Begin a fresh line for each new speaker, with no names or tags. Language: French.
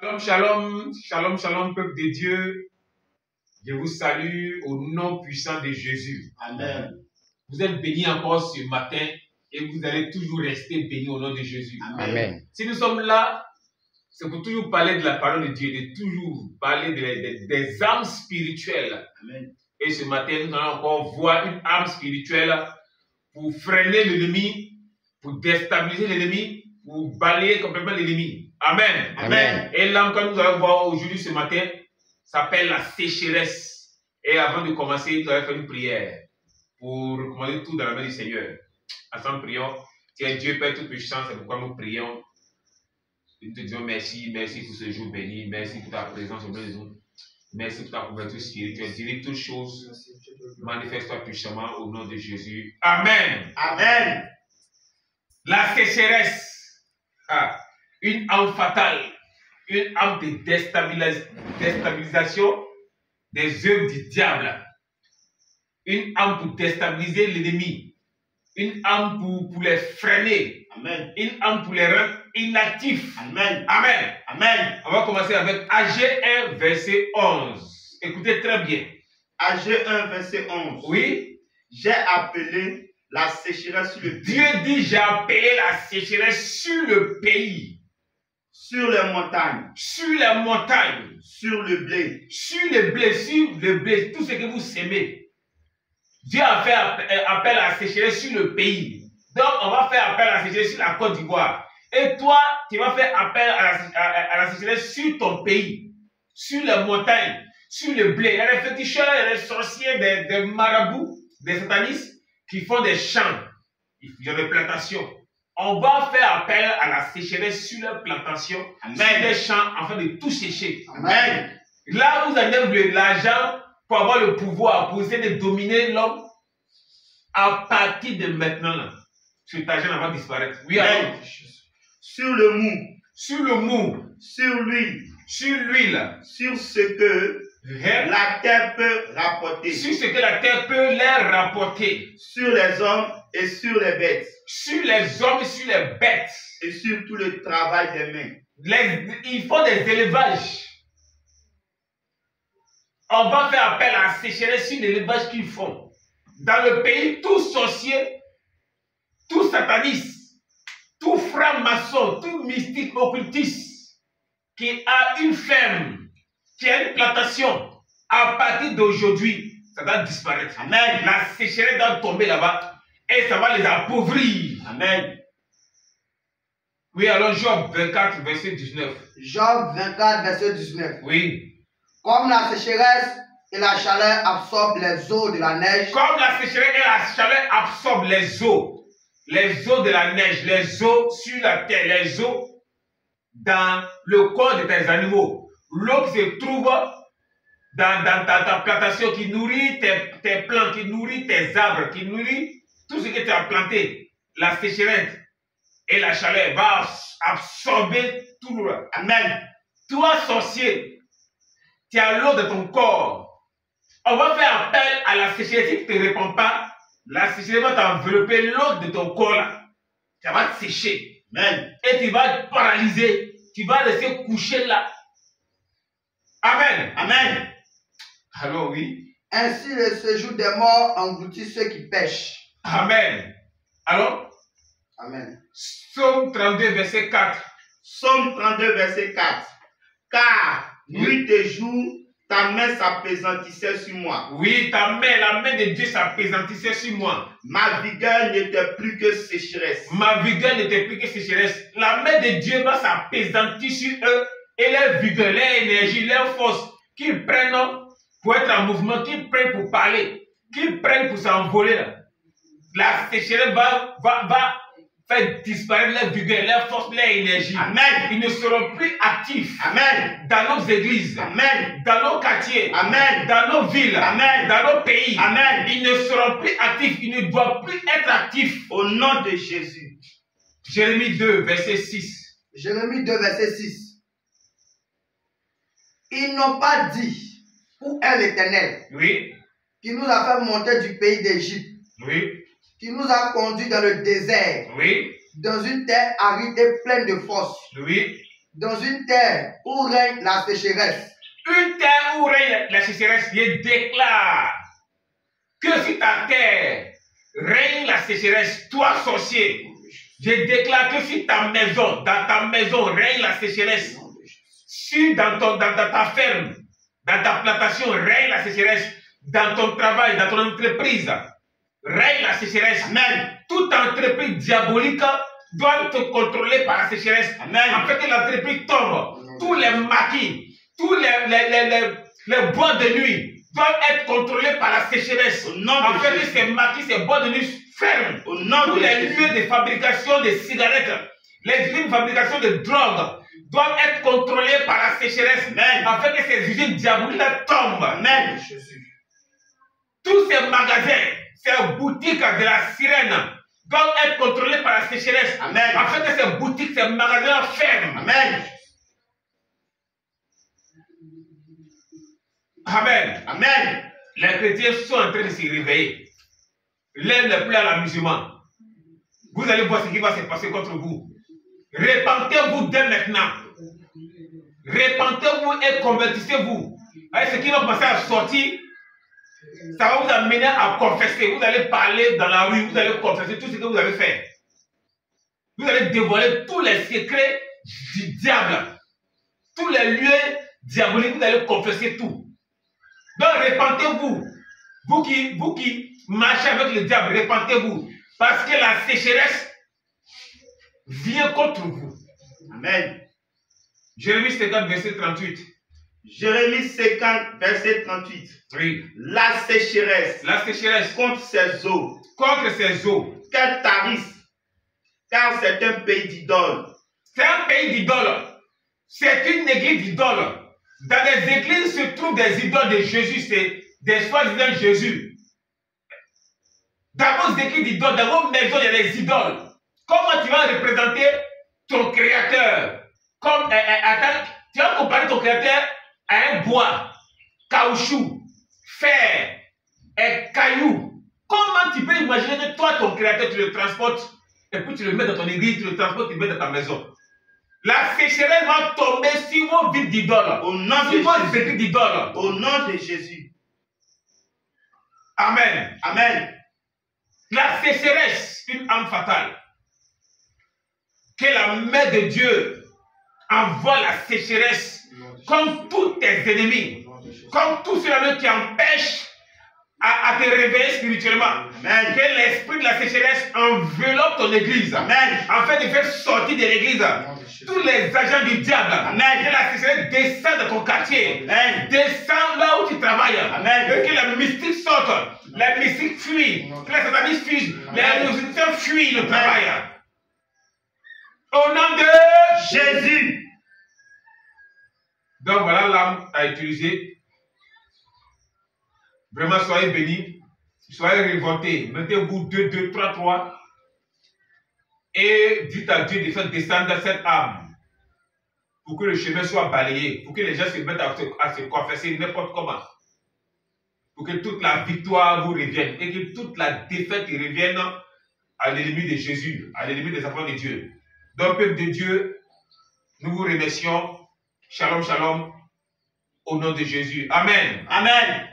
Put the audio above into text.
Shalom, shalom, shalom, shalom, peuple de Dieu. Je vous salue au nom puissant de Jésus.
Amen.
Vous êtes bénis encore ce matin et vous allez toujours rester bénis au nom de Jésus.
Amen.
Si nous sommes là, c'est pour toujours parler de la parole de Dieu, de toujours parler des âmes spirituelles.
Amen.
Et ce matin, nous allons encore voir une âme spirituelle pour freiner l'ennemi, pour déstabiliser l'ennemi, pour balayer complètement l'ennemi. Amen.
Amen.
Et l'âme que nous allons voir aujourd'hui ce matin s'appelle la sécheresse. Et avant de commencer, nous allons faire une prière pour recommander tout dans la main du Seigneur. Ensemble, prions. Tiens, Dieu Père Tout-Puissant, c'est pourquoi nous prions. Nous te disons merci, merci pour ce jour béni, merci pour ta présence au milieu de nous. Merci pour ta couverture spirituelle. Dirige toutes choses. Manifeste-toi puissamment au nom de Jésus. Amen.
Amen.
La sécheresse. Une âme fatale. Une âme de déstabilisation des œuvres du diable. Une âme pour déstabiliser l'ennemi. Une âme pour les freiner.
Amen.
Une âme pour les rendre inactifs.
Amen.
Amen.
Amen.
On va commencer avec Agé 1, verset 11. Écoutez très bien.
Agé 1, verset 11.
Oui.
J'ai appelé la sécheresse sur le pays.
Dieu dit, j'ai appelé la sécheresse sur le pays.
Sur les montagnes.
Sur les montagnes.
Sur le blé.
Sur le blé, tout ce que vous sémez. Dieu a fait appel à la sécheresse sur le pays. Donc, on va faire appel à la sécheresse sur la Côte d'Ivoire. Et toi, tu vas faire appel à la sécheresse sur ton pays, sur les montagnes, sur le blé. Il y a des féticheurs, il y a des sorciers, des marabouts, des satanistes qui font des champs, il y a des plantations. On va faire appel à la sécheresse sur les plantations, sur les champs, afin de tout sécher.
Amen.
Là, vous avez l'argent pour avoir le pouvoir, pour essayer de dominer l'homme. À partir de maintenant, là, cet argent va disparaître. Oui, alors.
Sur le mou.
Sur le mou.
Sur l'huile.
Sur l'huile.
Sur ce que la terre peut rapporter.
Sur ce que la terre peut leur rapporter.
Sur les hommes et sur les bêtes.
Sur les hommes et sur les bêtes.
Et sur tout le travail des mains.
Ils font des élevages. On va faire appel à la sécheresse sur l'élevage qu'ils font. Dans le pays, tout sorcier, tout sataniste, tout franc-maçon, tout mystique occultiste qui a une ferme, qui a une plantation, à partir d'aujourd'hui, ça va disparaître. Amen. La sécheresse va tomber là-bas et ça va les appauvrir.
Amen.
Oui, alors Job 24, verset 19.
Job 24, verset 19.
Oui.
Comme la sécheresse et la chaleur absorbent les eaux de la neige.
Comme la sécheresse et la chaleur absorbent les eaux de la neige, les eaux sur la terre, les eaux dans le corps de tes animaux. L'eau qui se trouve dans ta plantation, qui nourrit tes plantes, qui nourrit tes arbres, qui nourrit tout ce que tu as planté. La sécheresse et la chaleur va absorber tout l'eau. Amen. Toi, sorcier, tu as l'eau de ton corps. On va faire appel à la sécheresse. Si tu ne te réponds pas, la sécheresse va t'envelopper l'eau de ton corps là. Ça va te sécher. Amen. Et tu vas être paralysé. Tu vas rester couché là. Amen. Amen. Alors oui.
Ainsi le séjour des morts engloutit ceux qui pêchent.
Amen. Alors.
Amen.
Psaume 32, verset 4.
Psaume 32, verset 4. Car nuit et jour, ta main s'appesantissait sur moi.
Oui, la main de Dieu s'appesantissait sur moi.
Ma vigueur n'était plus que sécheresse.
Ma vigueur n'était plus que sécheresse. La main de Dieu va s'appesantir sur eux et leur vigueur, leur énergie, leur force qu'ils prennent pour être en mouvement, qu'ils prennent pour parler, qu'ils prennent pour s'envoler. La sécheresse va faire disparaître leur vigueur, leur force, leur énergie.
Amen.
Ils ne seront plus actifs.
Amen.
Dans nos églises.
Amen.
Dans nos quartiers.
Amen.
Dans nos villes.
Amen.
Dans nos pays.
Amen.
Ils ne seront plus actifs. Ils ne doivent plus être actifs.
Au nom de Jésus.
Jérémie 2, verset 6.
Jérémie 2, verset 6. Ils n'ont pas dit où est l'Éternel.
Oui.
Qui nous a fait monter du pays d'Égypte.
Oui.
Qui nous a conduits dans le désert.
Oui.
Dans une terre aride et pleine de force.
Oui.
dans une terre où règne la sécheresse.
Une terre où règne la sécheresse, je déclare que si ta terre règne la sécheresse, toi sorcier, je déclare que si ta maison, dans ta maison règne la sécheresse, si dans ta ferme, dans ta plantation règne la sécheresse, dans ton travail, dans ton entreprise, règne la sécheresse.
Amen.
Toute entreprise diabolique doit être contrôlée par la sécheresse.
Amen.
En fait, que l'entreprise tombe. Tous les maquis, tous les bois de nuit doivent être contrôlés par la sécheresse. En fait, que ces maquis, ces bois de nuit ferment. Tous les lieux de fabrication de cigarettes, les usines de fabrication de drogue doivent être contrôlés par la sécheresse. En fait, que ces usines diaboliques tombent.
Amen.
Tous ces magasins, ces boutiques de la sirène doivent être contrôlés par la sécheresse.
Amen.
En fait, que ces boutiques, ces magasins ferment.
Amen.
Amen.
Amen.
Les chrétiens sont en train de se réveiller. L'un n'est plus à l'amusement. Vous allez voir ce qui va se passer contre vous. Répentez-vous dès maintenant. Répentez-vous et convertissez-vous. Ce qui va commencer à sortir, ça va vous amener à confesser. Vous allez parler dans la rue, vous allez confesser tout ce que vous avez fait. Vous allez dévoiler tous les secrets du diable. Tous les lieux diaboliques, vous allez confesser tout. Donc répentez-vous. Vous qui marchez avec le diable, répentez-vous. Parce que la sécheresse vient contre vous.
Amen.
Jérémie 50, verset 38.
Jérémie 50, verset 38.
Oui.
La sécheresse contre ses eaux.
Contre ses eaux.
Qu'elle tarisse, car c'est un pays d'idoles.
C'est un pays d'idoles. C'est une église d'idoles. Dans les églises se trouvent des idoles de Jésus, c'est des soi-disant Jésus. Dans vos églises d'idoles, dans vos maisons, il y a des idoles. Comment tu vas représenter ton créateur? Comme, tu vas comparer ton créateur à un bois, caoutchouc, fer, caillou. Comment tu peux imaginer que toi, ton créateur, tu le transportes et puis tu le mets dans ton église, tu le transportes, tu le mets dans ta maison? La sécheresse va tomber sur vos vies d'idoles.
Au nom
sur
de
vos
Jésus.
églises d'idoles.
Au nom de Jésus.
Amen.
Amen.
La sécheresse, une âme fatale. Que la main de Dieu envoie la sécheresse comme tous tes ennemis, comme tous ceux-là qui empêchent à te réveiller spirituellement.
Amen.
Que l'esprit de la sécheresse enveloppe ton église.
Amen.
Afin de faire sortir de l'église tous les agents du diable.
Amen.
Que la sécheresse descende dans ton quartier.
Amen.
Descend là où tu travailles.
Amen.
Et que la mystique sorte. La mystique fuit. Que la satanisme fuit. Les musiciens fuient le travail. Au nom de
Jésus.
Donc voilà l'âme à utiliser. Vraiment, soyez bénis. Soyez révoltés. Mettez-vous 2, 2, 3, 3. Et dites à Dieu de faire descendre cette âme. Pour que le chemin soit balayé. Pour que les gens se mettent à se confesser n'importe comment. Pour que toute la victoire vous revienne. Et que toute la défaite revienne à l'ennemi de Jésus. À l'ennemi des enfants de Dieu. Donc, peuple de Dieu, nous vous remercions. Shalom, shalom. Au nom de Jésus. Amen.
Amen.